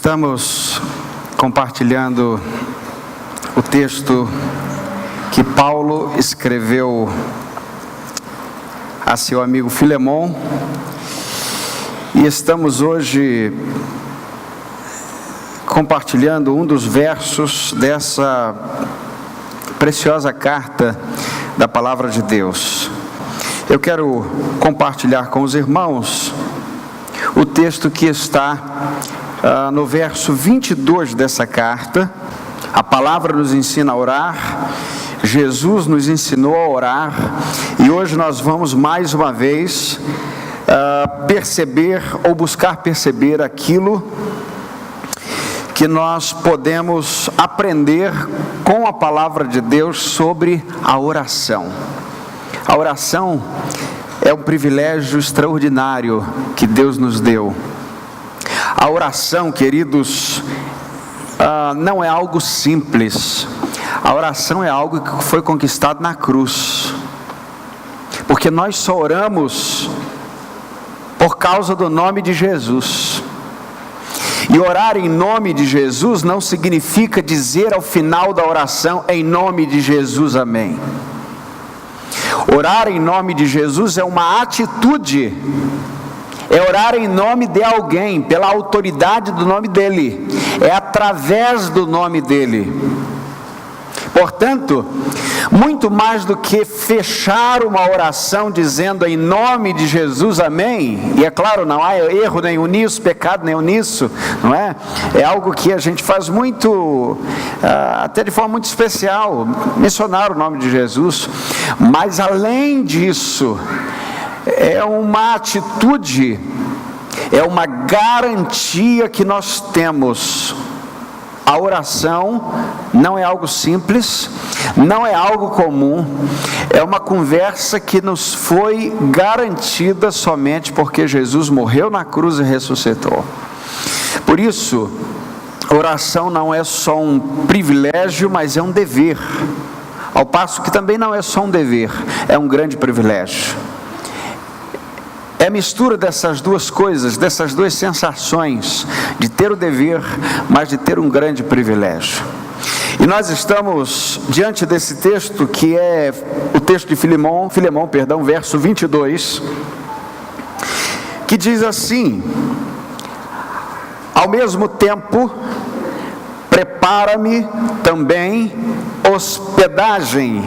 Estamos compartilhando o texto que Paulo escreveu a seu amigo Filemon, e estamos hoje compartilhando um dos versos dessa preciosa carta da Palavra de Deus. Eu quero compartilhar com os irmãos o texto que está no verso 22 dessa carta. A palavra nos ensina a orar, Jesus nos ensinou a orar, e hoje nós vamos mais uma vez perceber ou buscar perceber aquilo que nós podemos aprender com a palavra de Deus sobre a oração. A oração é um privilégio extraordinário que Deus nos deu. A oração, queridos, não é algo simples. A oração é algo que foi conquistado na cruz, porque nós só oramos por causa do nome de Jesus. E orar em nome de Jesus não significa dizer ao final da oração, em nome de Jesus, amém. Orar em nome de Jesus é uma atitude, é orar em nome de alguém, pela autoridade do nome dele, é através do nome dele. Portanto, muito mais do que fechar uma oração dizendo em nome de Jesus, amém, e é claro, não há erro nenhum nisso, pecado nenhum nisso, não é? É algo que a gente faz muito, até de forma muito especial, mencionar o nome de Jesus, mas além disso, é uma atitude, é uma garantia que nós temos. A oração não é algo simples, não é algo comum, é uma conversa que nos foi garantida somente porque Jesus morreu na cruz e ressuscitou. Por isso, oração não é só um privilégio, mas é um dever, ao passo que também não é só um dever, é um grande privilégio. É a mistura dessas duas coisas, dessas duas sensações, de ter o dever, mas de ter um grande privilégio. E nós estamos diante desse texto, que é o texto de Filemon, verso 22, que diz assim: ao mesmo tempo, prepara-me também hospedagem,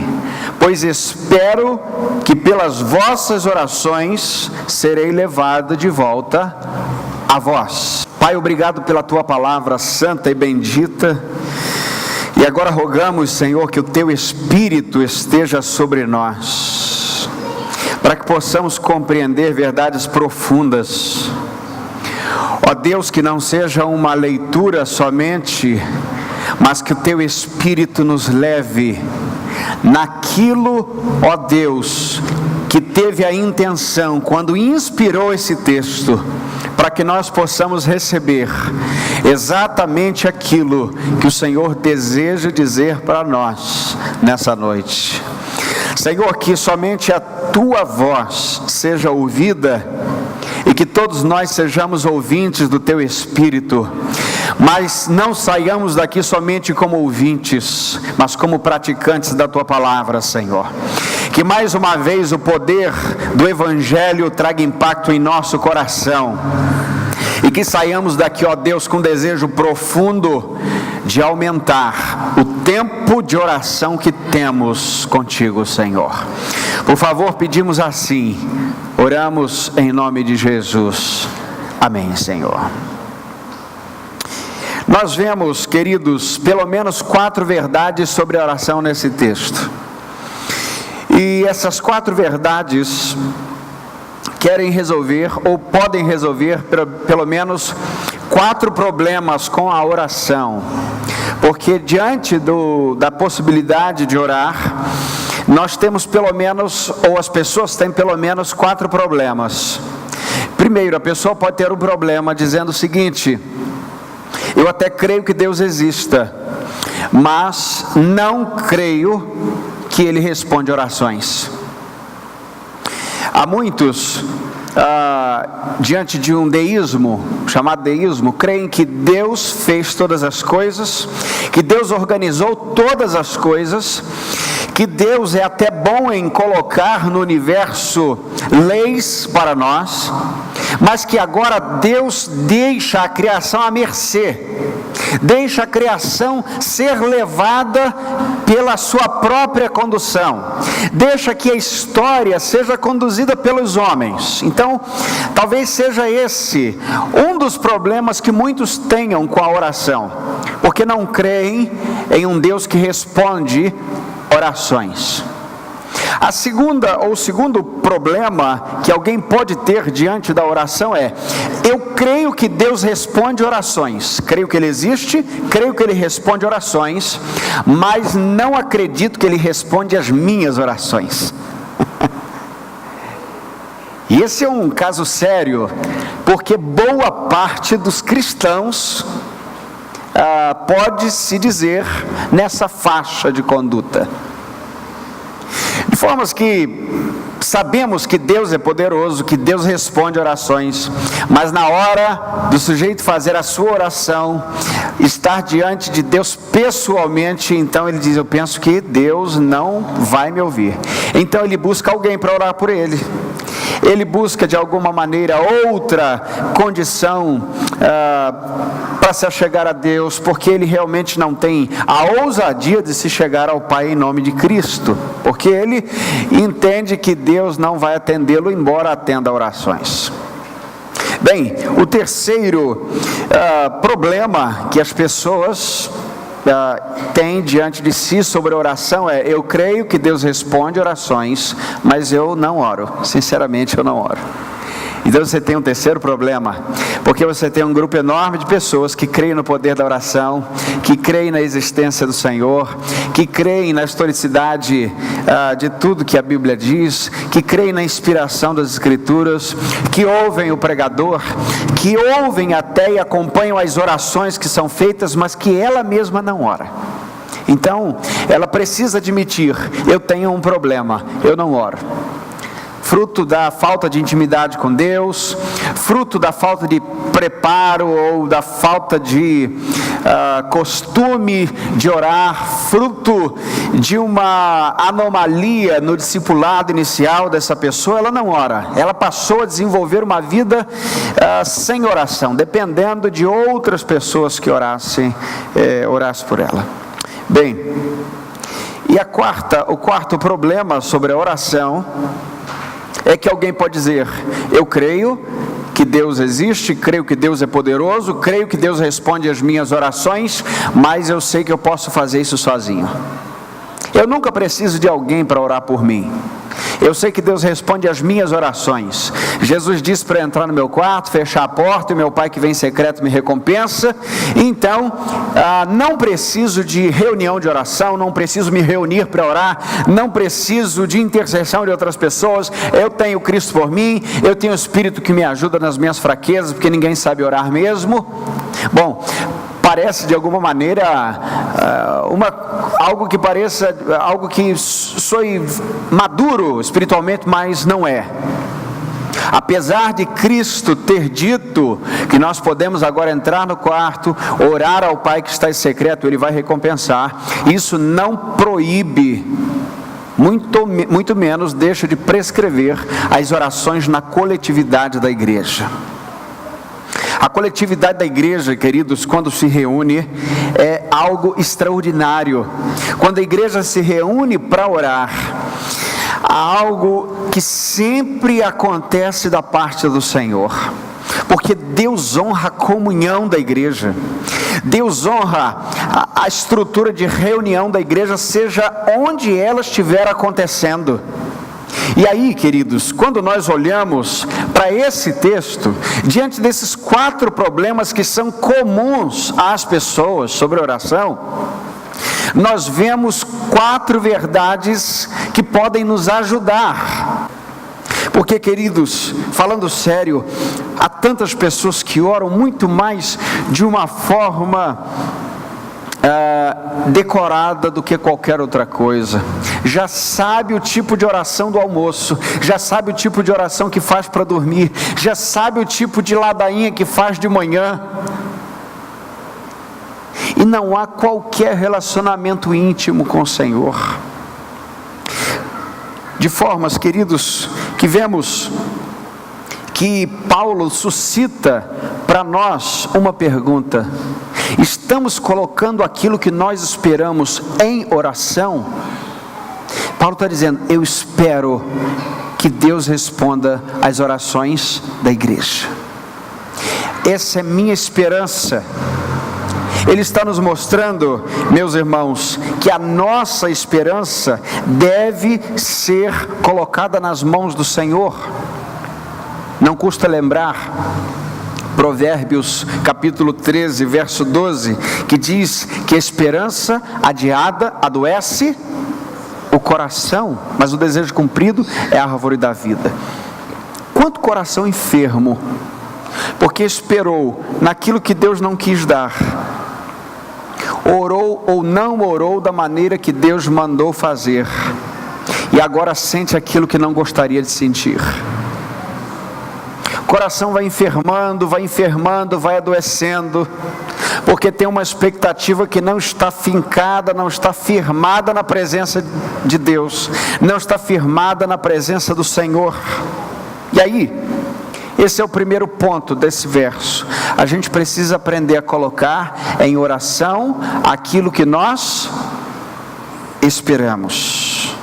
pois espero que pelas vossas orações serei levado de volta a vós. Pai, obrigado pela tua palavra santa e bendita, e agora rogamos, Senhor, que o teu Espírito esteja sobre nós, para que possamos compreender verdades profundas. Ó Deus, que não seja uma leitura somente, mas que o teu Espírito nos leve naquilo, ó Deus, que teve a intenção quando inspirou esse texto, para que nós possamos receber exatamente aquilo que o Senhor deseja dizer para nós nessa noite. Senhor, que somente a tua voz seja ouvida, e que todos nós sejamos ouvintes do teu Espírito, mas não saiamos daqui somente como ouvintes, mas como praticantes da tua palavra, Senhor. Que mais uma vez o poder do Evangelho traga impacto em nosso coração, e que saiamos daqui, ó Deus, com desejo profundo de aumentar o tempo de oração que temos contigo, Senhor. Por favor, pedimos assim, oramos em nome de Jesus, amém, Senhor. Nós vemos, queridos, pelo menos 4 verdades sobre a oração nesse texto, e essas 4 verdades querem resolver, ou podem resolver, pelo menos 4 problemas com a oração, porque diante da possibilidade de orar, nós temos pelo menos, ou as pessoas têm pelo menos 4 problemas. Primeiro, a pessoa pode ter um problema dizendo o seguinte: eu até creio que Deus exista, mas não creio que Ele responde orações. Há muitos diante de um deísmo, chamado deísmo, creem que Deus fez todas as coisas, que Deus organizou todas as coisas, que Deus é até bom em colocar no universo leis para nós, mas que agora Deus deixa a criação à mercê, deixa a criação ser levada pela sua própria condução, deixa que a história seja conduzida pelos homens. Então, talvez seja esse um dos problemas que muitos tenham com a oração, porque não creem em um Deus que responde orações. O segundo problema que alguém pode ter diante da oração é: eu creio que Deus responde orações, creio que Ele existe, creio que Ele responde orações, mas não acredito que Ele responde as minhas orações. E esse é um caso sério, porque boa parte dos cristãos pode se dizer nessa faixa de conduta. De formas que sabemos que Deus é poderoso, que Deus responde orações, mas na hora do sujeito fazer a sua oração, estar diante de Deus pessoalmente, então ele diz: eu penso que Deus não vai me ouvir. Então ele busca alguém para orar por ele. Ele busca de alguma maneira outra condição para se achegar a Deus, porque ele realmente não tem a ousadia de se chegar ao Pai em nome de Cristo, porque ele entende que Deus não vai atendê-lo, embora atenda orações. Bem, o terceiro problema que as pessoas tem diante de si sobre a oração é: eu creio que Deus responde orações, mas eu não oro, sinceramente eu não oro. Então você tem um terceiro problema, porque você tem um grupo enorme de pessoas que creem no poder da oração, que creem na existência do Senhor, que creem na historicidade de tudo que a Bíblia diz, que creem na inspiração das Escrituras, que ouvem o pregador, que ouvem até e acompanham as orações que são feitas, mas que ela mesma não ora. Então ela precisa admitir: eu tenho um problema, eu não oro. Fruto da falta de intimidade com Deus, fruto da falta de preparo ou da falta de costume de orar, fruto de uma anomalia no discipulado inicial dessa pessoa, ela não ora. Ela passou a desenvolver uma vida sem oração, dependendo de outras pessoas que orassem por ela. Bem, e o quarto problema sobre a oração é que alguém pode dizer: eu creio que Deus existe, creio que Deus é poderoso, creio que Deus responde às minhas orações, mas eu sei que eu posso fazer isso sozinho. Eu nunca preciso de alguém para orar por mim. Eu sei que Deus responde às minhas orações. Jesus disse para entrar no meu quarto, fechar a porta, e meu Pai que vem em secreto me recompensa. Então, não preciso de reunião de oração, não preciso me reunir para orar, não preciso de intercessão de outras pessoas. Eu tenho Cristo por mim, eu tenho o Espírito que me ajuda nas minhas fraquezas, porque ninguém sabe orar mesmo. Bom, parece de alguma maneira algo que pareça algo que soe maduro espiritualmente, mas não é. Apesar de Cristo ter dito que nós podemos agora entrar no quarto, orar ao Pai que está em secreto, Ele vai recompensar, isso não proíbe, muito menos deixa de prescrever as orações na coletividade da igreja. A coletividade da igreja, queridos, quando se reúne, é algo extraordinário. Quando a igreja se reúne para orar, há algo que sempre acontece da parte do Senhor, porque Deus honra a comunhão da igreja, Deus honra a estrutura de reunião da igreja, seja onde ela estiver acontecendo. E aí, queridos, quando nós olhamos para esse texto, diante desses 4 problemas que são comuns às pessoas sobre oração, nós vemos 4 verdades que podem nos ajudar. Porque, queridos, falando sério, há tantas pessoas que oram muito mais de uma forma decorada do que qualquer outra coisa, já sabe o tipo de oração do almoço, já sabe o tipo de oração que faz para dormir, já sabe o tipo de ladainha que faz de manhã, e não há qualquer relacionamento íntimo com o Senhor, de formas, queridos, que vemos que Paulo suscita para nós uma pergunta: estamos colocando aquilo que nós esperamos em oração? Paulo está dizendo: eu espero que Deus responda às orações da igreja, essa é minha esperança. Ele está nos mostrando, meus irmãos, que a nossa esperança deve ser colocada nas mãos do Senhor. Não custa lembrar Provérbios capítulo 13, verso 12, que diz que a esperança adiada adoece o coração, mas o desejo cumprido é a árvore da vida. Quanto coração enfermo, porque esperou naquilo que Deus não quis dar, orou ou não orou da maneira que Deus mandou fazer, e agora sente aquilo que não gostaria de sentir. O coração vai enfermando, vai adoecendo, porque tem uma expectativa que não está fincada, não está firmada na presença de Deus, não está firmada na presença do Senhor. E aí, esse é o primeiro ponto desse verso. A gente precisa aprender a colocar em oração aquilo que nós esperamos.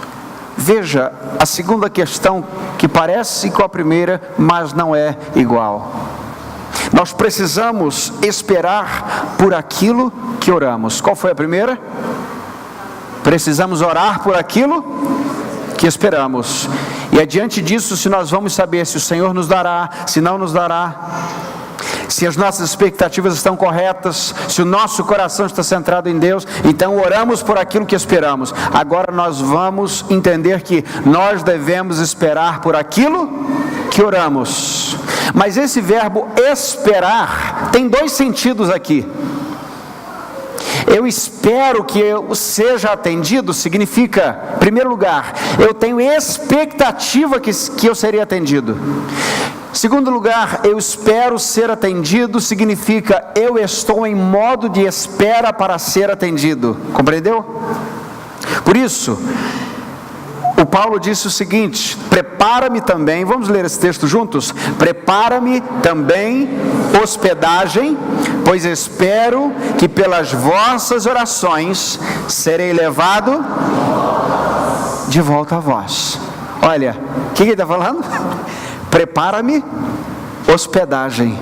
Veja a segunda questão, que parece com a primeira, mas não é igual. Nós precisamos esperar por aquilo que oramos. Qual foi a primeira? Precisamos orar por aquilo que esperamos. E é diante disso se nós vamos saber se o Senhor nos dará, se não nos dará, se as nossas expectativas estão corretas, se o nosso coração está centrado em Deus. Então oramos por aquilo que esperamos. Agora nós vamos entender que nós devemos esperar por aquilo que oramos. Mas esse verbo esperar tem dois sentidos aqui. Eu espero que eu seja atendido, significa, em primeiro lugar, eu tenho expectativa que eu serei atendido. Segundo lugar, eu espero ser atendido, significa, eu estou em modo de espera para ser atendido. Compreendeu? Por isso, o Paulo disse o seguinte: prepara-me também, vamos ler esse texto juntos? Prepara-me também hospedagem, pois espero que pelas vossas orações serei levado de volta a vós. Olha, o que ele está falando? Prepara-me hospedagem.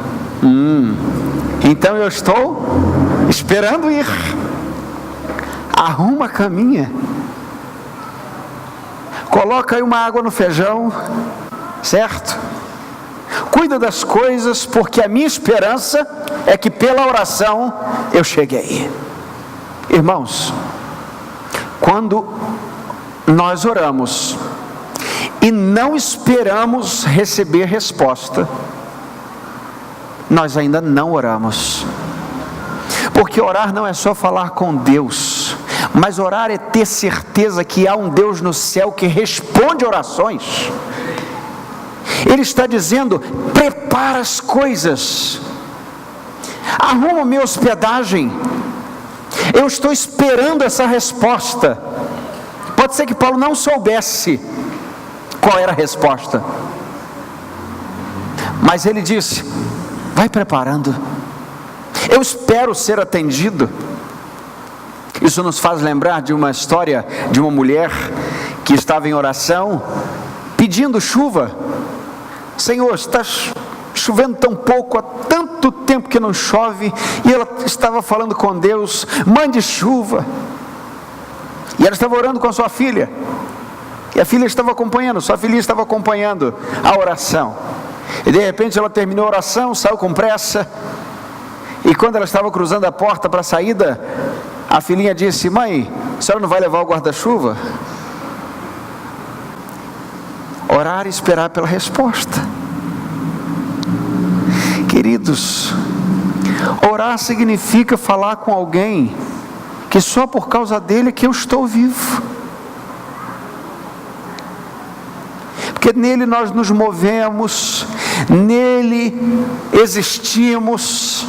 Então eu estou esperando ir. Arruma a caminha. Coloca aí uma água no feijão, certo? Cuida das coisas, porque a minha esperança é que pela oração eu cheguei. Irmãos, quando nós oramos e não esperamos receber resposta, nós ainda não oramos. Porque orar não é só falar com Deus, mas orar é ter certeza que há um Deus no céu que responde orações. Ele está dizendo: prepara as coisas, arruma minha hospedagem, eu estou esperando essa resposta. Pode ser que Paulo não soubesse qual era a resposta, mas ele disse: vai preparando, eu espero ser atendido. Isso nos faz lembrar de uma história de uma mulher que estava em oração, pedindo chuva. Senhor, está chovendo tão pouco, há tanto tempo que não chove, e ela estava falando com Deus: mande chuva. E ela estava orando com a sua filha, e a filha estava acompanhando, sua filha estava acompanhando a oração, e de repente ela terminou a oração, saiu com pressa, e quando ela estava cruzando a porta para a saída, a filhinha disse: mãe, a senhora não vai levar o guarda-chuva? Orar e esperar pela resposta. Queridos, orar significa falar com alguém que só por causa dele é que eu estou vivo. Porque nele nós nos movemos, nele existimos,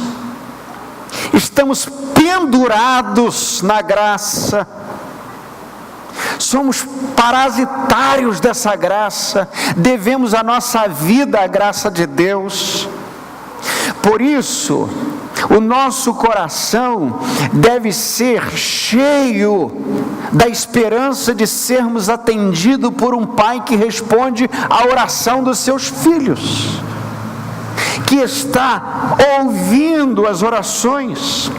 estamos pendurados na graça, somos parasitários dessa graça, devemos a nossa vida à graça de Deus. Por isso, o nosso coração deve ser cheio da esperança de sermos atendidos por um Pai que responde à oração dos seus filhos, que está ouvindo as orações.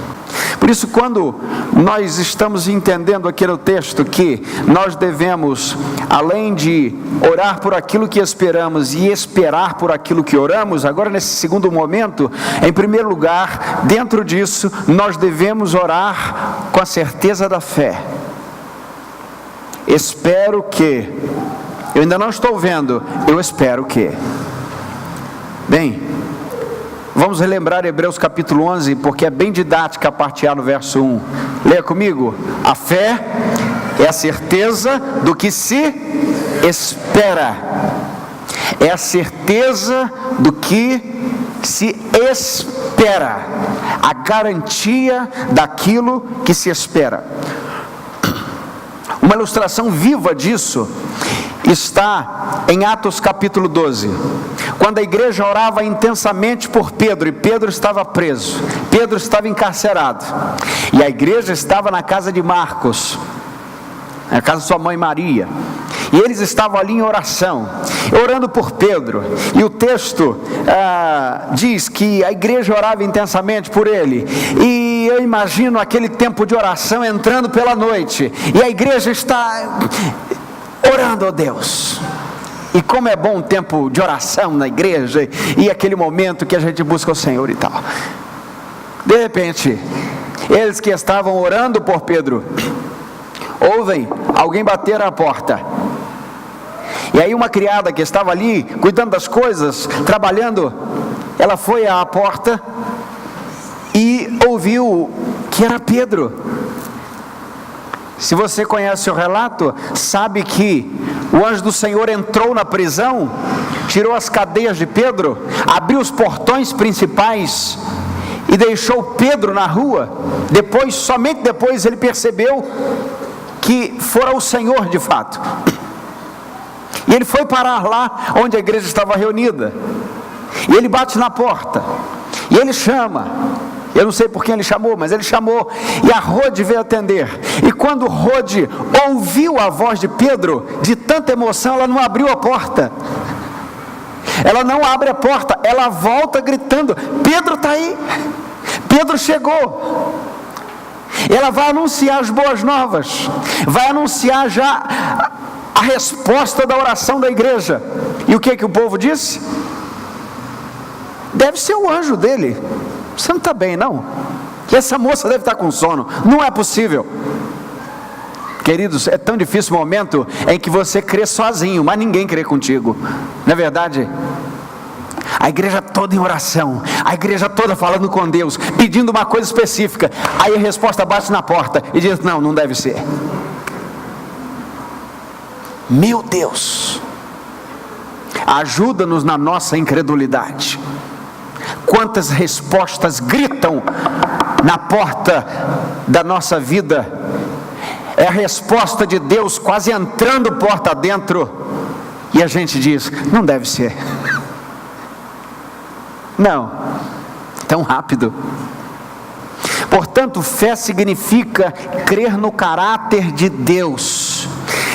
Por isso, quando nós estamos entendendo aqui no texto que nós devemos, além de orar por aquilo que esperamos e esperar por aquilo que oramos, agora nesse segundo momento, em primeiro lugar, dentro disso, nós devemos orar com a certeza da fé. Espero que, eu ainda não estou vendo, eu espero que. Bem, vamos relembrar Hebreus capítulo 11, porque é bem didática a parte A no verso 1. Leia comigo. A fé é a certeza do que se espera. É a certeza do que se espera. A garantia daquilo que se espera. Uma ilustração viva disso está em Atos capítulo 12, quando a igreja orava intensamente por Pedro, e Pedro estava preso, Pedro estava encarcerado, e a igreja estava na casa de Marcos, na casa de sua mãe Maria, e eles estavam ali em oração, orando por Pedro, e o texto diz que a igreja orava intensamente por ele, e eu imagino aquele tempo de oração entrando pela noite, e a igreja está orando a Deus. E como é bom um tempo de oração na igreja, e aquele momento que a gente busca o Senhor e tal. De repente, eles que estavam orando por Pedro, ouvem alguém bater à porta. E aí uma criada que estava ali, cuidando das coisas, trabalhando, ela foi à porta e ouviu que era Pedro. Se você conhece o relato, sabe que o anjo do Senhor entrou na prisão, tirou as cadeias de Pedro, abriu os portões principais e deixou Pedro na rua. Depois, somente depois, ele percebeu que fora o Senhor de fato. E ele foi parar lá onde a igreja estava reunida. E ele bate na porta. E ele chama. Eu não sei por quem ele chamou, mas ele chamou, e a Rode veio atender. E quando Rode ouviu a voz de Pedro, de tanta emoção, ela não abriu a porta. Ela não abre a porta, ela volta gritando: Pedro está aí, Pedro chegou. Ela vai anunciar as boas novas, vai anunciar já a resposta da oração da igreja. E o que o povo disse? Deve ser o anjo dele. Você não está bem, não? Essa moça deve estar com sono. Não é possível. Queridos, é tão difícil o momento em que você crê sozinho, mas ninguém crê contigo. Não é verdade? A igreja toda em oração, a igreja toda falando com Deus, pedindo uma coisa específica. Aí a resposta bate na porta e diz: não, não deve ser. Meu Deus, ajuda-nos na nossa incredulidade. Quantas respostas gritam na porta da nossa vida. É a resposta de Deus quase entrando porta dentro, e a gente diz: não deve ser. Não, tão rápido. Portanto, fé significa crer no caráter de Deus,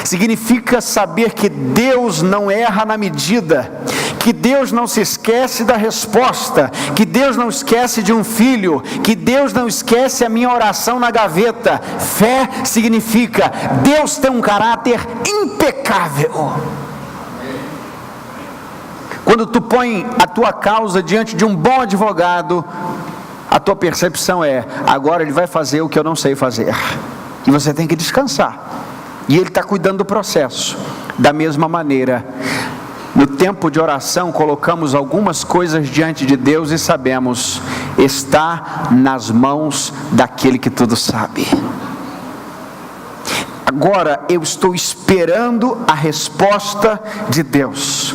significa saber que Deus não erra na medida, que Deus não se esquece da resposta, que Deus não esquece de um filho, que Deus não esquece a minha oração na gaveta. Fé significa Deus tem um caráter impecável. Quando tu põe a tua causa diante de um bom advogado, a tua percepção é: agora ele vai fazer o que eu não sei fazer, e você tem que descansar, e ele está cuidando do processo. Da mesma maneira, no tempo de oração, colocamos algumas coisas diante de Deus e sabemos: está nas mãos daquele que tudo sabe. Agora eu estou esperando a resposta de Deus.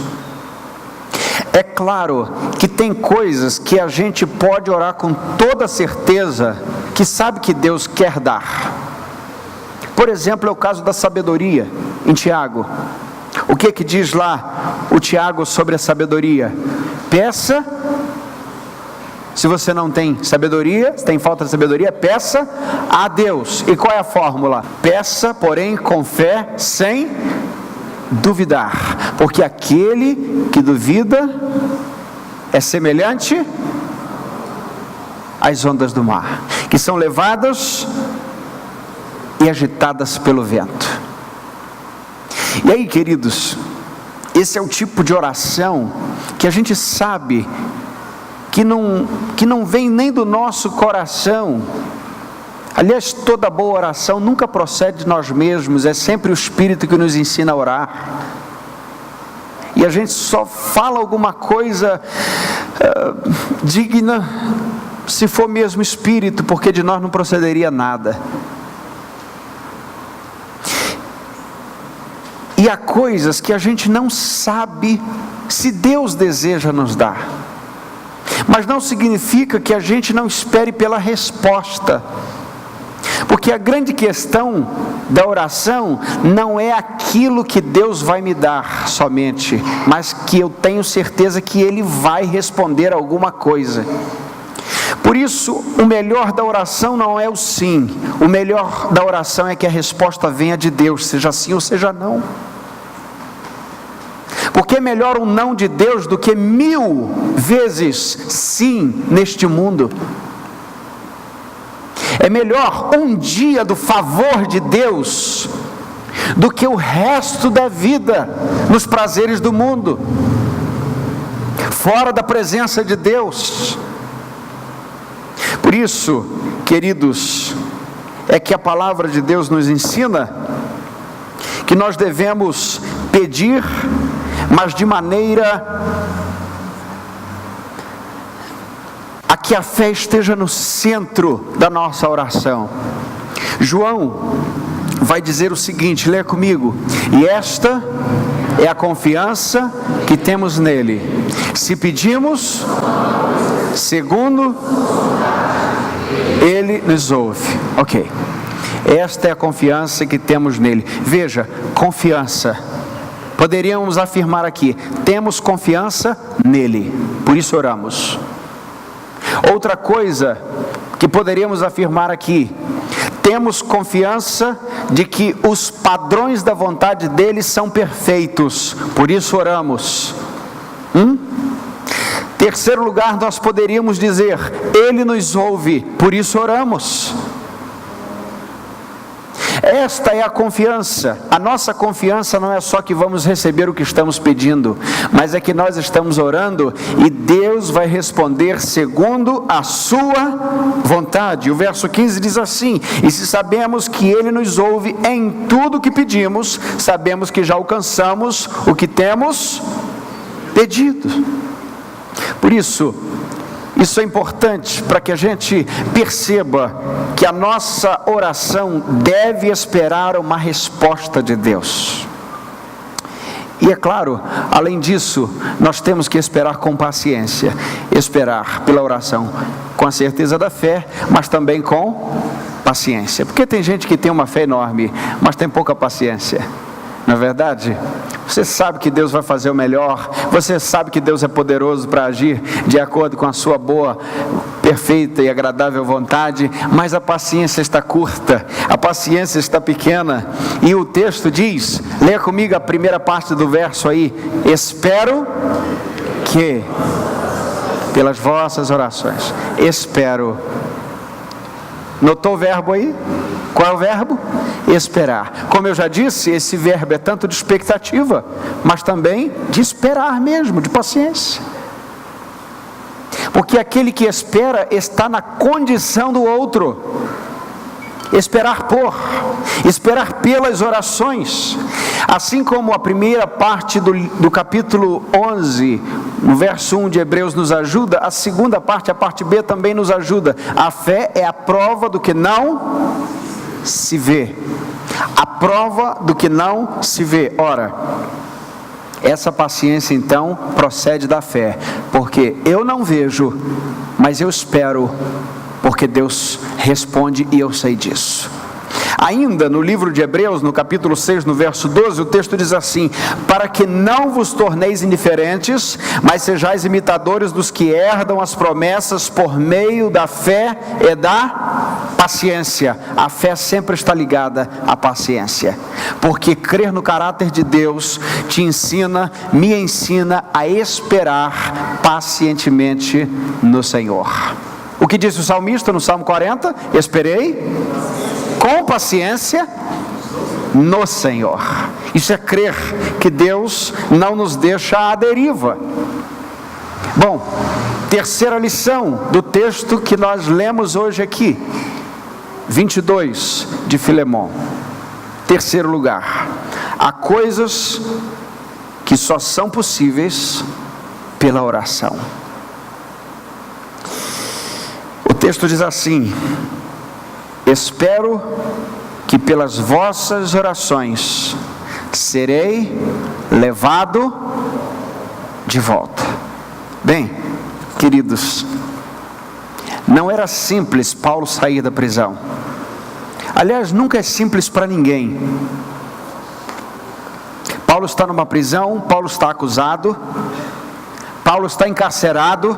É claro que tem coisas que a gente pode orar com toda certeza que sabe que Deus quer dar. Por exemplo, é o caso da sabedoria, em Tiago. O que diz lá o Tiago sobre a sabedoria? Peça, se você não tem sabedoria, se tem falta de sabedoria, peça a Deus. E qual é a fórmula? Peça, porém, com fé, sem duvidar, porque aquele que duvida é semelhante às ondas do mar, que são levadas e agitadas pelo vento. E aí, queridos, esse é o tipo de oração que a gente sabe que não vem nem do nosso coração. Aliás, toda boa oração nunca procede de nós mesmos, é sempre o Espírito que nos ensina a orar. E a gente só fala alguma coisa digna se for mesmo Espírito, porque de nós não procederia nada. E há coisas que a gente não sabe se Deus deseja nos dar, mas não significa que a gente não espere pela resposta. Porque a grande questão da oração não é aquilo que Deus vai me dar somente, mas que eu tenho certeza que Ele vai responder alguma coisa. Por isso, o melhor da oração não é o sim, o melhor da oração é que a resposta venha de Deus, seja sim ou seja não. Porque é melhor um não de Deus do que 1000 vezes sim neste mundo. É melhor um dia do favor de Deus do que o resto da vida nos prazeres do mundo, fora da presença de Deus. Por isso, queridos, é que a palavra de Deus nos ensina que nós devemos pedir, mas de maneira a que a fé esteja no centro da nossa oração. João vai dizer o seguinte, lê comigo: e esta é a confiança que temos nele, se pedimos segundo Ele nos ouve. Ok, esta é a confiança que temos nele. Veja, confiança. Poderíamos afirmar aqui, temos confiança nele, por isso oramos. Outra coisa que poderíamos afirmar aqui, temos confiança de que os padrões da vontade dele são perfeitos, por isso oramos. Terceiro lugar, nós poderíamos dizer, ele nos ouve, por isso oramos. Esta é a confiança. A nossa confiança não é só que vamos receber o que estamos pedindo, mas é que nós estamos orando e Deus vai responder segundo a sua vontade. O verso 15 diz assim: e se sabemos que Ele nos ouve em tudo o que pedimos, sabemos que já alcançamos o que temos pedido. Por isso é importante para que a gente perceba que a nossa oração deve esperar uma resposta de Deus. E é claro, além disso, nós temos que esperar com paciência, esperar pela oração com a certeza da fé, mas também com paciência. Porque tem gente que tem uma fé enorme, mas tem pouca paciência. Não é verdade? Você sabe que Deus vai fazer o melhor, você sabe que Deus é poderoso para agir de acordo com a sua boa, perfeita e agradável vontade, mas a paciência está curta, a paciência está pequena, e o texto diz, leia comigo a primeira parte do verso aí, espero que, pelas vossas orações, espero. Notou o verbo aí? Qual é o verbo? Esperar. Como eu já disse, esse verbo é tanto de expectativa, mas também de esperar mesmo, de paciência. Porque aquele que espera está na condição do outro. Esperar pelas orações. Assim como a primeira parte do capítulo 11, no verso 1 de Hebreus nos ajuda, a segunda parte, a parte B também nos ajuda. A fé é a prova do que não se vê. A prova do que não se vê. Ora, essa paciência então procede da fé, porque eu não vejo, mas eu espero, porque Deus responde e eu sei disso. Ainda no livro de Hebreus, no capítulo 6, no verso 12, o texto diz assim: para que não vos torneis indiferentes, mas sejais imitadores dos que herdam as promessas por meio da fé e da paciência. A fé sempre está ligada à paciência, porque crer no caráter de Deus te ensina, me ensina a esperar pacientemente no Senhor. O que disse o salmista no Salmo 40? Esperei com paciência no Senhor. Isso é crer que Deus não nos deixa à deriva. Bom, terceira lição do texto que nós lemos hoje aqui, 22 de Filemon. Terceiro lugar, há coisas que só são possíveis pela oração. O texto diz assim: espero que pelas vossas orações serei levado de volta. Bem, queridos, não era simples Paulo sair da prisão. Aliás, nunca é simples para ninguém. Paulo está numa prisão, Paulo está acusado, Paulo está encarcerado,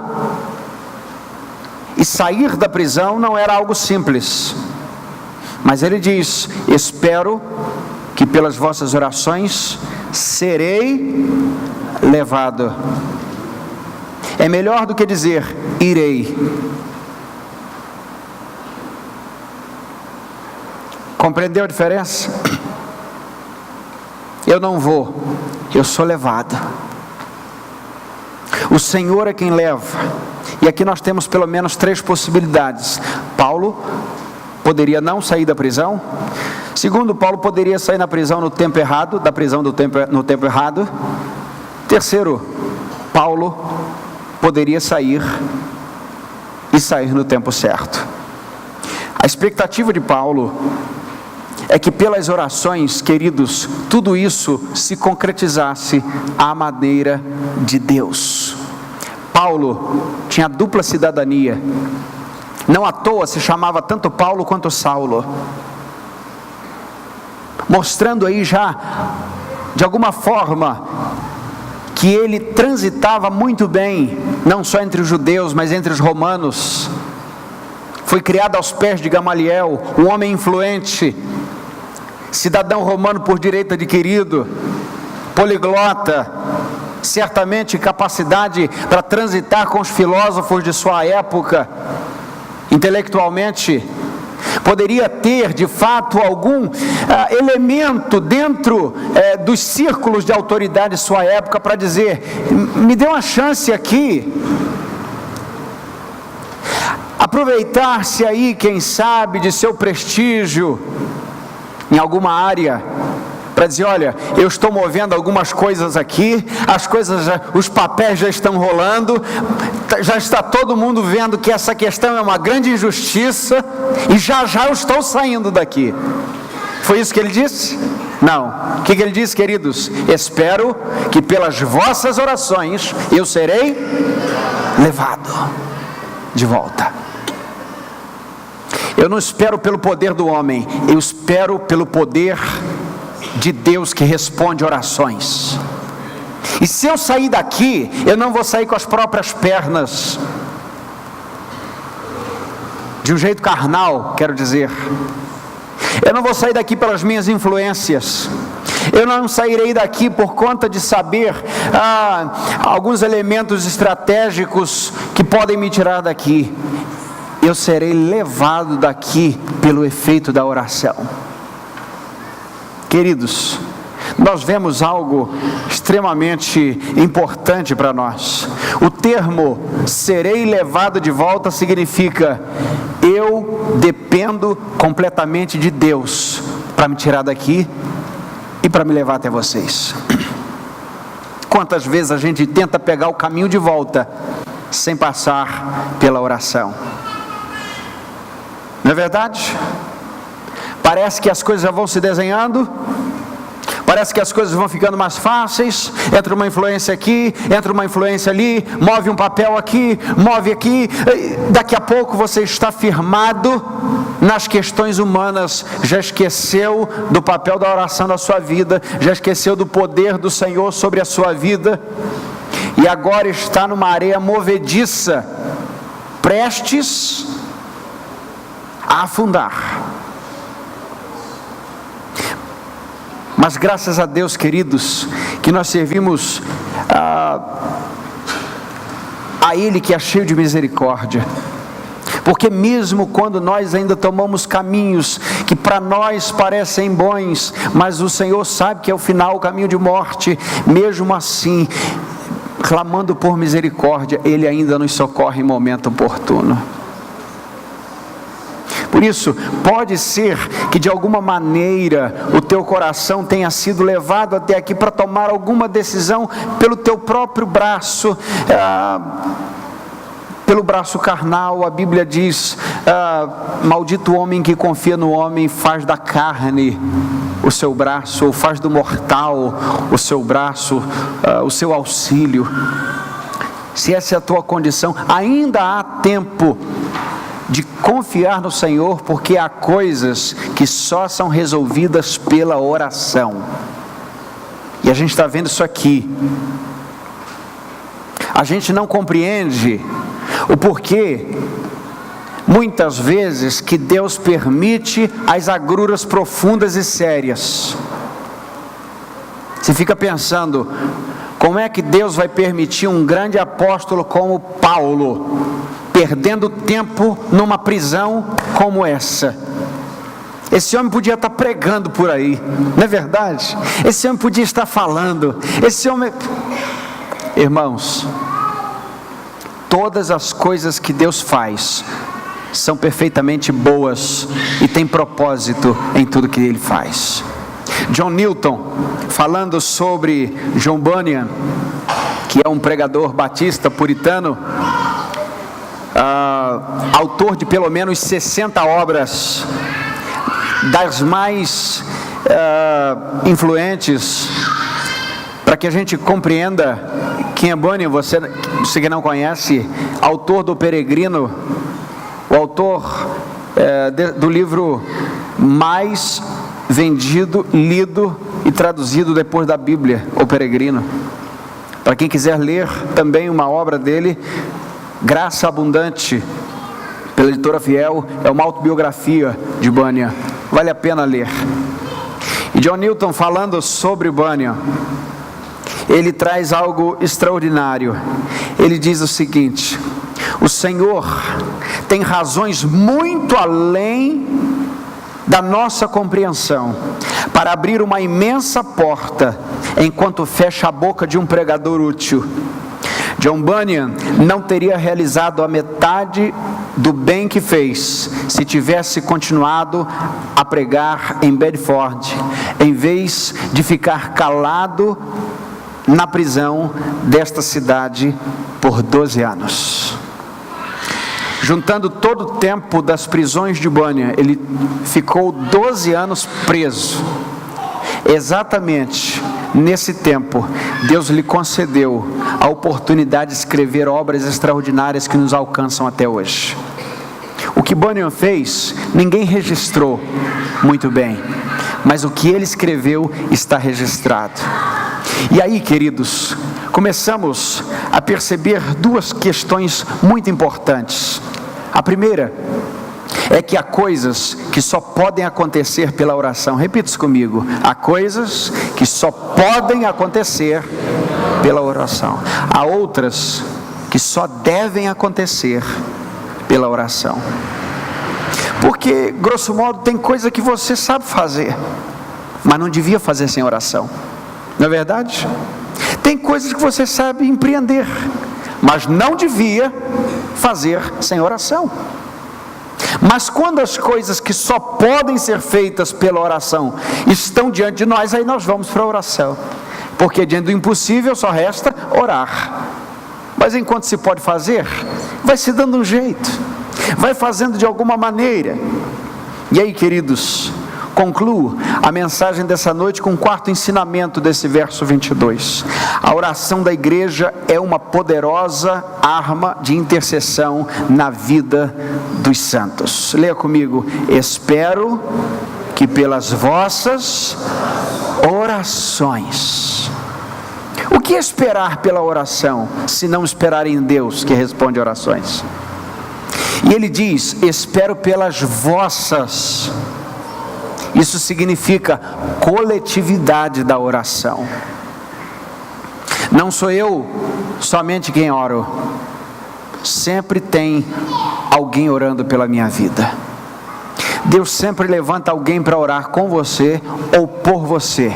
e sair da prisão não era algo simples. Mas ele diz: espero que pelas vossas orações serei levado. É melhor do que dizer irei. Compreendeu a diferença? Eu não vou, eu sou levado. O Senhor é quem leva. E aqui nós temos pelo menos 3 possibilidades. Paulo poderia não sair da prisão. Segundo, Paulo poderia sair da prisão no tempo errado, no tempo errado. Terceiro, Paulo poderia sair no tempo certo. A expectativa de Paulo é que pelas orações, queridos, tudo isso se concretizasse à maneira de Deus. Paulo tinha dupla cidadania. Não à toa se chamava tanto Paulo quanto Saulo, mostrando aí já, de alguma forma, que ele transitava muito bem, não só entre os judeus, mas entre os romanos. Foi criado aos pés de Gamaliel, um homem influente, cidadão romano por direito adquirido, poliglota, certamente capacidade para transitar com os filósofos de sua época, intelectualmente, poderia ter de fato algum elemento dentro dos círculos de autoridade de sua época para dizer: me dê uma chance aqui, aproveitar-se aí, quem sabe, de seu prestígio em alguma área, para dizer: olha, eu estou movendo algumas coisas aqui, os papéis já estão rolando, já está todo mundo vendo que essa questão é uma grande injustiça, e já eu estou saindo daqui. Foi isso que ele disse? Não. O que ele disse, queridos? Espero que pelas vossas orações eu serei levado de volta. Eu não espero pelo poder do homem, eu espero pelo poder de Deus que responde orações. E se eu sair daqui, eu não vou sair com as próprias pernas, de um jeito carnal, quero dizer. Eu não vou sair daqui pelas minhas influências. Eu não sairei daqui por conta de saber alguns elementos estratégicos que podem me tirar daqui. Eu serei levado daqui pelo efeito da oração. Queridos, nós vemos algo extremamente importante para nós. O termo serei levado de volta significa: eu dependo completamente de Deus para me tirar daqui e para me levar até vocês. Quantas vezes a gente tenta pegar o caminho de volta sem passar pela oração? Não é verdade? Parece que as coisas já vão se desenhando, parece que as coisas vão ficando mais fáceis, entra uma influência aqui, entra uma influência ali, move um papel aqui, move aqui, daqui a pouco você está firmado nas questões humanas, já esqueceu do papel da oração da sua vida, já esqueceu do poder do Senhor sobre a sua vida, e agora está numa areia movediça, prestes a afundar. Mas graças a Deus, queridos, que nós servimos a Ele que é cheio de misericórdia, porque mesmo quando nós ainda tomamos caminhos que para nós parecem bons, mas o Senhor sabe que é o final, o caminho de morte, mesmo assim, clamando por misericórdia, Ele ainda nos socorre em momento oportuno. Por isso, pode ser que de alguma maneira o teu coração tenha sido levado até aqui para tomar alguma decisão pelo teu próprio braço, pelo braço carnal. A Bíblia diz, maldito o homem que confia no homem, faz da carne o seu braço, ou faz do mortal o seu braço, o seu auxílio. Se essa é a tua condição, ainda há tempo de confiar no Senhor, porque há coisas que só são resolvidas pela oração, e a gente está vendo isso aqui. A gente não compreende o porquê, muitas vezes, que Deus permite as agruras profundas e sérias. Você fica pensando, como é que Deus vai permitir um grande apóstolo como Paulo perdendo tempo numa prisão como essa? Esse homem podia estar pregando por aí, não é verdade? Esse homem podia estar falando, esse homem... Irmãos, todas as coisas que Deus faz são perfeitamente boas e tem propósito em tudo que Ele faz. John Newton, falando sobre John Bunyan, que é um pregador batista puritano, autor de pelo menos 60 obras, das mais influentes, para que a gente compreenda quem é Bunyan. Você que não conhece, autor do Peregrino, o autor do livro mais vendido, lido e traduzido depois da Bíblia, O Peregrino. Para quem quiser ler também uma obra dele, Graça Abundante, pela editora Fiel, é uma autobiografia de Bunyan, vale a pena ler. E John Newton, falando sobre Bunyan, ele traz algo extraordinário. Ele diz o seguinte: o Senhor tem razões muito além da nossa compreensão para abrir uma imensa porta enquanto fecha a boca de um pregador útil. John Bunyan não teria realizado a metade do bem que fez se tivesse continuado a pregar em Bedford, em vez de ficar calado na prisão desta cidade por 12 anos. Juntando todo o tempo das prisões de Bunyan, ele ficou 12 anos preso. Exatamente nesse tempo, Deus lhe concedeu a oportunidade de escrever obras extraordinárias que nos alcançam até hoje. O que Bunyan fez, ninguém registrou muito bem, mas o que ele escreveu está registrado. E aí, queridos, começamos a perceber duas questões muito importantes. A primeira é que há coisas que só podem acontecer pela oração. Repita isso comigo: há coisas que só podem acontecer pela oração. Há outras que só devem acontecer pela oração. Porque, grosso modo, tem coisa que você sabe fazer, mas não devia fazer sem oração. Não é verdade? Tem coisas que você sabe empreender, mas não devia fazer sem oração. Mas quando as coisas que só podem ser feitas pela oração estão diante de nós, aí nós vamos para a oração, porque diante do impossível só resta orar. Mas enquanto se pode fazer, vai se dando um jeito, vai fazendo de alguma maneira. E aí, queridos, Concluo a mensagem dessa noite com o quarto ensinamento desse verso 22. A oração da igreja é uma poderosa arma de intercessão na vida dos santos. Leia comigo: espero que pelas vossas orações. O que esperar pela oração, se não esperar em Deus que responde orações? E ele diz: espero pelas vossas. Isso significa coletividade da oração. Não sou eu somente quem oro. Sempre tem alguém orando pela minha vida. Deus sempre levanta alguém para orar com você ou por você.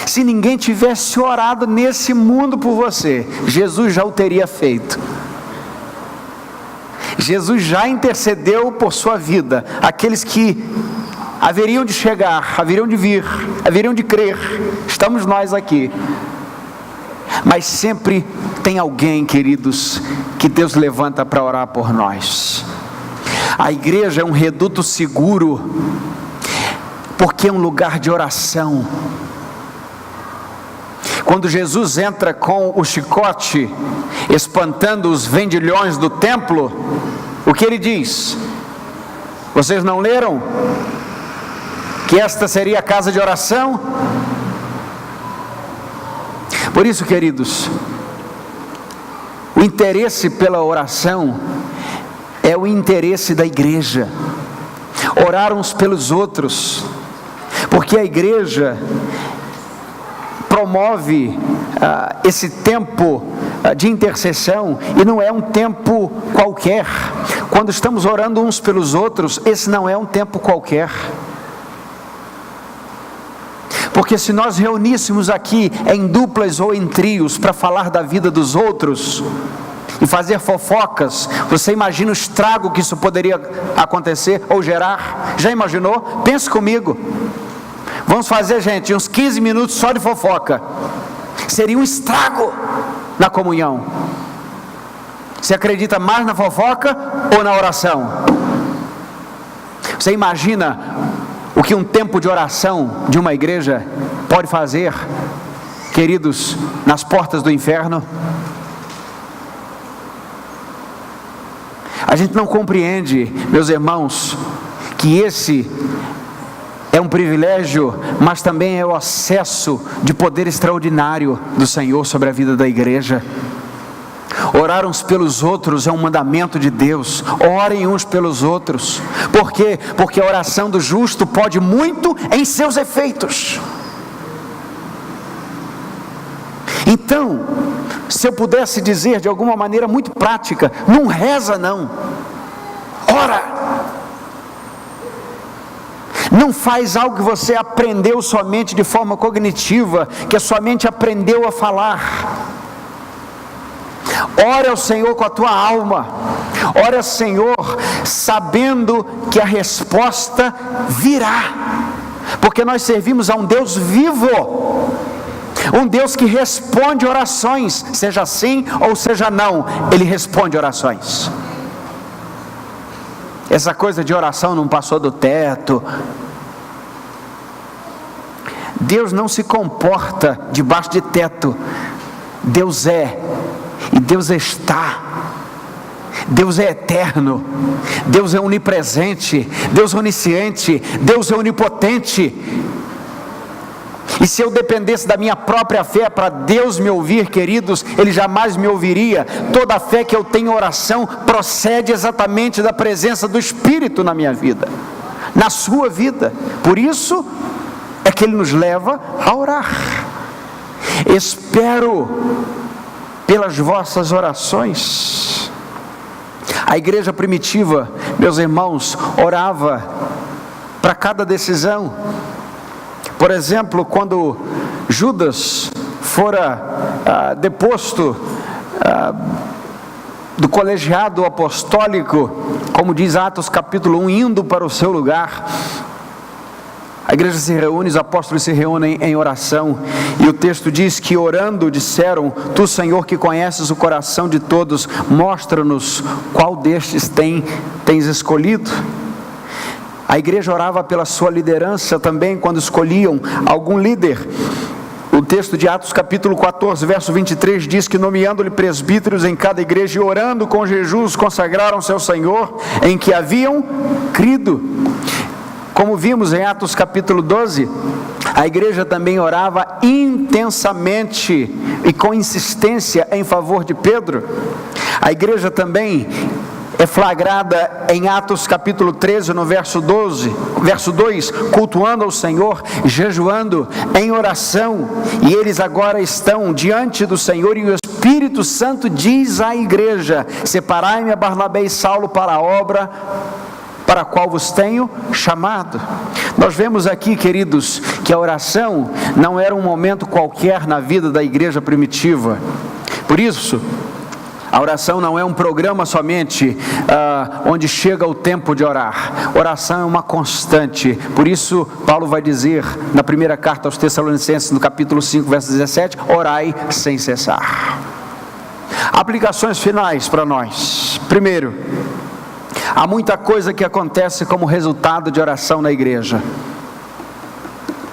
Se ninguém tivesse orado nesse mundo por você, Jesus já o teria feito. Jesus já intercedeu por sua vida. Aqueles que haveriam de chegar, haveriam de vir, haveriam de crer, estamos nós aqui. Mas sempre tem alguém, queridos, que Deus levanta para orar por nós. A igreja é um reduto seguro, porque é um lugar de oração. Quando Jesus entra com o chicote, espantando os vendilhões do templo, o que ele diz? Vocês não leram que esta seria a casa de oração? Por isso, queridos, o interesse pela oração é o interesse da igreja. Orar uns pelos outros, porque a igreja promove esse tempo de intercessão, e não é um tempo qualquer. Quando estamos orando uns pelos outros, esse não é um tempo qualquer. Porque se nós reuníssemos aqui em duplas ou em trios para falar da vida dos outros e fazer fofocas, você imagina o estrago que isso poderia acontecer ou gerar? Já imaginou? Pense comigo. Vamos fazer, gente, uns 15 minutos só de fofoca. Seria um estrago na comunhão. Você acredita mais na fofoca ou na oração? Você imagina o que um tempo de oração de uma igreja pode fazer, queridos, nas portas do inferno? A gente não compreende, meus irmãos, que esse é um privilégio, mas também é o acesso de poder extraordinário do Senhor sobre a vida da igreja. Orar uns pelos outros é um mandamento de Deus. Orem uns pelos outros. Por quê? Porque a oração do justo pode muito em seus efeitos. Então, se eu pudesse dizer de alguma maneira muito prática, não reza não, ora. Não faz algo que você aprendeu somente de forma cognitiva, que a sua mente aprendeu a falar. Ore ao Senhor com a tua alma. Ore ao Senhor sabendo que a resposta virá, porque nós servimos a um Deus vivo, um Deus que responde orações, seja sim ou seja não, Ele responde orações. Essa coisa de oração não passou do teto. Deus não se comporta debaixo de teto. Deus é, e Deus está. Deus é eterno. Deus é onipresente. Deus é onisciente. Deus é onipotente. E se eu dependesse da minha própria fé para Deus me ouvir, queridos, Ele jamais me ouviria. Toda a fé que eu tenho em oração procede exatamente da presença do Espírito na minha vida, na sua vida. Por isso é que Ele nos leva a orar. Espero pelas vossas orações. A igreja primitiva, meus irmãos, orava para cada decisão. Por exemplo, quando Judas fora deposto do colegiado apostólico, como diz Atos capítulo 1, indo para o seu lugar, a igreja se reúne, os apóstolos se reúnem em oração, e o texto diz que orando disseram: Tu, Senhor, que conheces o coração de todos, mostra-nos qual destes tens escolhido. A igreja orava pela sua liderança também quando escolhiam algum líder. O texto de Atos capítulo 14, verso 23 diz que nomeando-lhe presbíteros em cada igreja e orando com Jesus, consagraram-se ao Senhor em que haviam crido. Como vimos em Atos capítulo 12, a igreja também orava intensamente e com insistência em favor de Pedro. A igreja também é flagrada em Atos capítulo 13, no verso 2, cultuando ao Senhor, jejuando em oração, e eles agora estão diante do Senhor, e o Espírito Santo diz à igreja: separai-me a Barnabé e Saulo para a obra para a qual vos tenho chamado. Nós vemos aqui, queridos, que a oração não era um momento qualquer na vida da igreja primitiva. Por isso, a oração não é um programa somente onde chega o tempo de orar. Oração é uma constante. Por isso, Paulo vai dizer na primeira carta aos Tessalonicenses, no capítulo 5, verso 17, orai sem cessar. Aplicações finais para nós. Primeiro, há muita coisa que acontece como resultado de oração na igreja.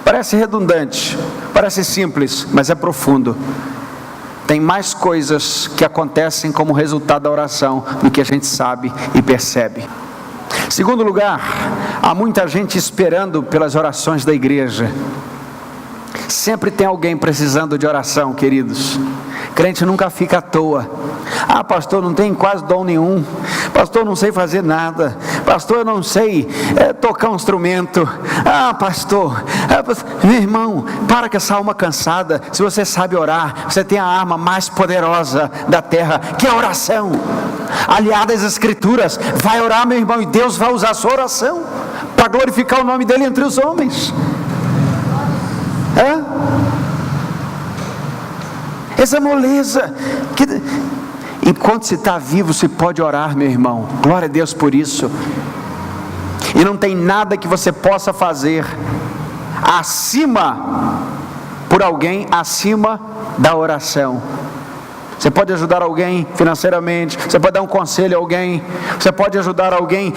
Parece redundante, parece simples, mas é profundo. Tem mais coisas que acontecem como resultado da oração do que a gente sabe e percebe. Segundo lugar, há muita gente esperando pelas orações da igreja. Sempre tem alguém precisando de oração, queridos. Crente nunca fica à toa. Ah, pastor, não tem quase dom nenhum. Pastor, não sei fazer nada. Pastor, eu não sei tocar um instrumento. Ah, pastor, meu irmão, para com essa alma cansada. Se você sabe orar, você tem a arma mais poderosa da terra, que é a oração. Aliada às Escrituras, vai orar, meu irmão, e Deus vai usar a sua oração para glorificar o nome dele entre os homens. Essa moleza que enquanto se está vivo se pode orar, meu irmão. Glória a Deus por isso. E não tem nada que você possa fazer por alguém acima da oração. Você pode ajudar alguém financeiramente, você pode dar um conselho a alguém, você pode ajudar alguém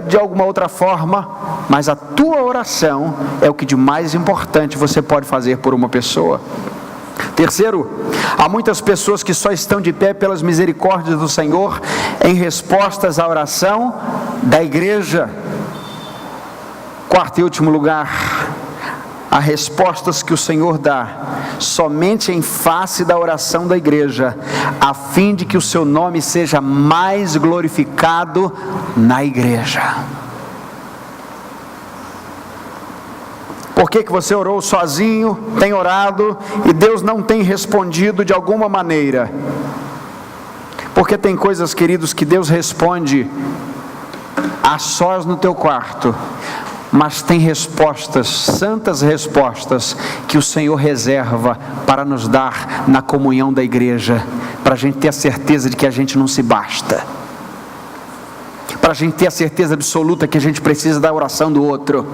de alguma outra forma, mas a tua oração é o que de mais importante você pode fazer por uma pessoa. Terceiro, há muitas pessoas que só estão de pé pelas misericórdias do Senhor em respostas à oração da igreja. Quarto e último lugar, há respostas que o Senhor dá somente em face da oração da igreja, a fim de que o seu nome seja mais glorificado na igreja. Por que você orou sozinho, tem orado e Deus não tem respondido de alguma maneira? Porque tem coisas, queridos, que Deus responde a sós no teu quarto, mas tem respostas, santas respostas, que o Senhor reserva para nos dar na comunhão da igreja, para a gente ter a certeza de que a gente não se basta, para a gente ter a certeza absoluta que a gente precisa da oração do outro,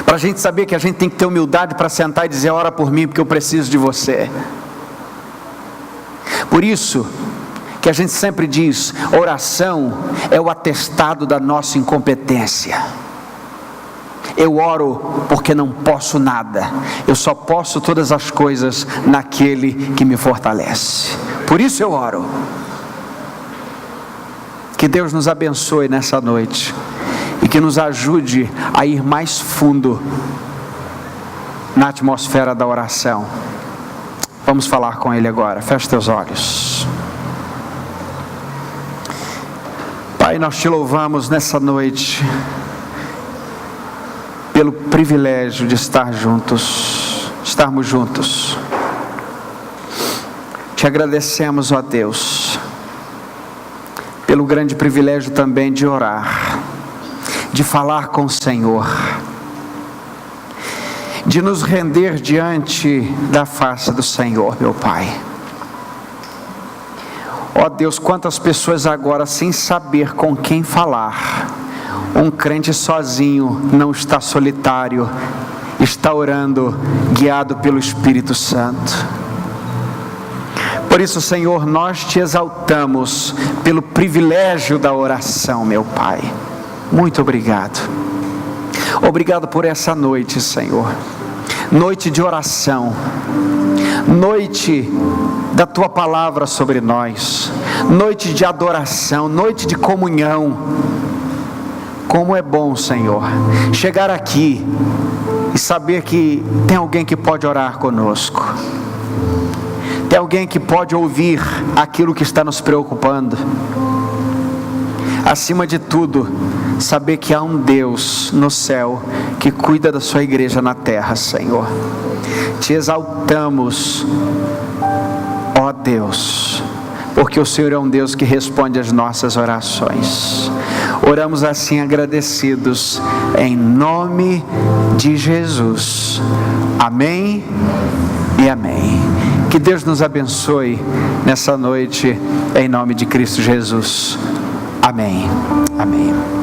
para a gente saber que a gente tem que ter humildade para sentar e dizer: ora por mim, porque eu preciso de você. Por isso que a gente sempre diz: oração é o atestado da nossa incompetência. Eu oro porque não posso nada, eu só posso todas as coisas naquele que me fortalece. Por isso eu oro. Que Deus nos abençoe nessa noite e que nos ajude a ir mais fundo na atmosfera da oração. Vamos falar com Ele agora. Feche teus olhos. Pai, nós te louvamos nessa noite pelo privilégio de estarmos juntos. Te agradecemos, ó Deus, pelo grande privilégio também de orar, de falar com o Senhor, de nos render diante da face do Senhor, meu Pai. Ó Deus, quantas pessoas agora sem saber com quem falar. Um crente sozinho não está solitário, está orando, guiado pelo Espírito Santo. Por isso, Senhor, nós te exaltamos pelo privilégio da oração, meu Pai. muito obrigado. Obrigado por essa noite, Senhor. Noite de oração, noite da Tua palavra sobre nós, noite de adoração, noite de comunhão. Como é bom, Senhor, chegar aqui e saber que tem alguém que pode orar conosco, tem alguém que pode ouvir aquilo que está nos preocupando. Acima de tudo, saber que há um Deus no céu que cuida da sua igreja na terra, Senhor. Te exaltamos, ó Deus, porque o Senhor é um Deus que responde às nossas orações. Oramos assim agradecidos, em nome de Jesus. Amém e amém. Que Deus nos abençoe nessa noite, em nome de Cristo Jesus. Amém. Amém.